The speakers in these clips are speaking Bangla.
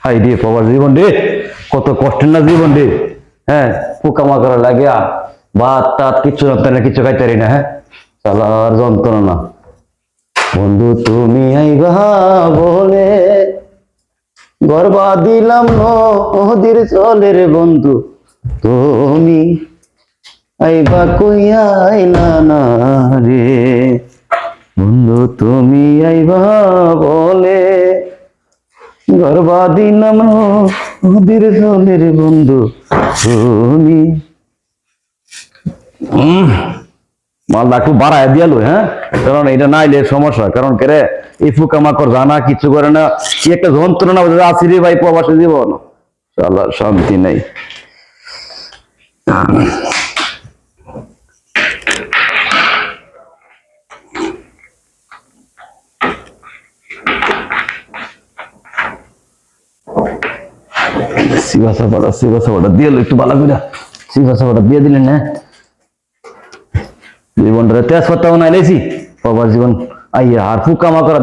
হাই রে বাবার জীবন রে, কত কষ্টের না জীবন রে। হ্যাঁ, পোকামাকড় লাগিয়া ভাত টাত কিচ্ছু না, কিছু খাইতারি না। হ্যাঁ, চালার যন্ত্রণা না। বন্ধু তুমি আইবা বলে গর্বা দিলাম নদীর জলের বন্ধু, তুমি আইবা কইয়া আইলা না রে। বন্ধু তুমি আইবা বলে গর্বা দিলাম নদীর জলের বন্ধু, তুমি মালটা একটু বাড়ায় দিয়ালো। হ্যাঁ, কারণ এটা নাইলে সমস্যা। কারণ কেরে এই পোকামাকড় জানা কিছু করে না, কি একটা যন্ত্রণা আছি রে ভাই প্রবাসী জীবন। আল্লাহ শান্তি নেই। সিবাসাবাটা দিয়ে একটু ভালো করে সিবাসাবাটা দিয়ে দিলেন। হ্যাঁ, জীবনটা তেজপাতাও নাই লেছি বাবার জীবন আইয়া আর পোকামাকড়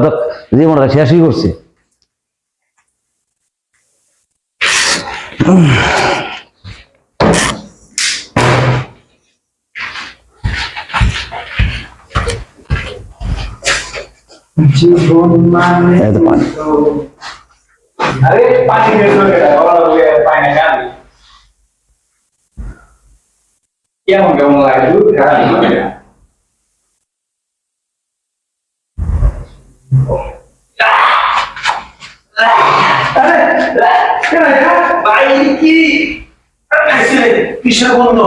জীবনটা শেষই করছে। জীবন মানে পানি আরে পানি বের করে পানি গান কেমন লাগে দুধ খালি মানে ভাই কি কিসের বন্ধ?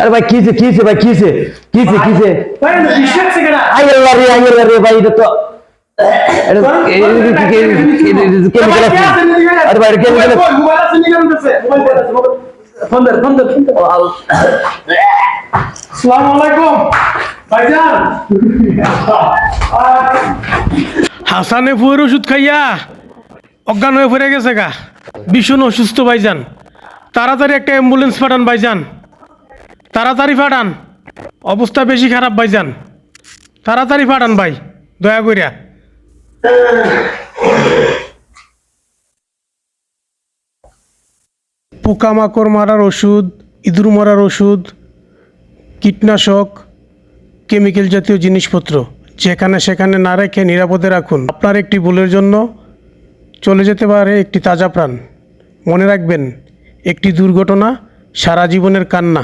আরে ভাই কিছে কিছে ভাই কিছে কিছে কিছে আই আল্লাহ রে ভাই এটা তো আরে ভাই কেমিক্যাল মোবাইল আছে নিলাম কাছে মোবাইল ফোন দে আসসালামু আলাইকুম ভাইজান। হাসানে ফুয়ের ওষুধ খাইয়া অজ্ঞান হয়ে পড়ে গেছে গা, ভীষণ অসুস্থ ভাইজান। তাড়াতাড়ি একটা অ্যাম্বুলেন্স পাঠান ভাইজান, তাড়াতাড়ি পাঠান, অবস্থা বেশি খারাপ ভাইজান, তাড়াতাড়ি পাঠান ভাই দয়া করিয়া। পোকামাকড় মারার ওষুধ, ইঁদুর মারার ওষুধ, কীটনাশক, কেমিক্যাল জাতীয় জিনিসপত্র যেখানে সেখানে না রেখে নিরাপদে রাখুন। আপনার একটি ভুলের জন্য চলে যেতে পারে একটি তাজা প্রাণ। মনে রাখবেন, একটি দুর্ঘটনা সারা জীবনের কান্না।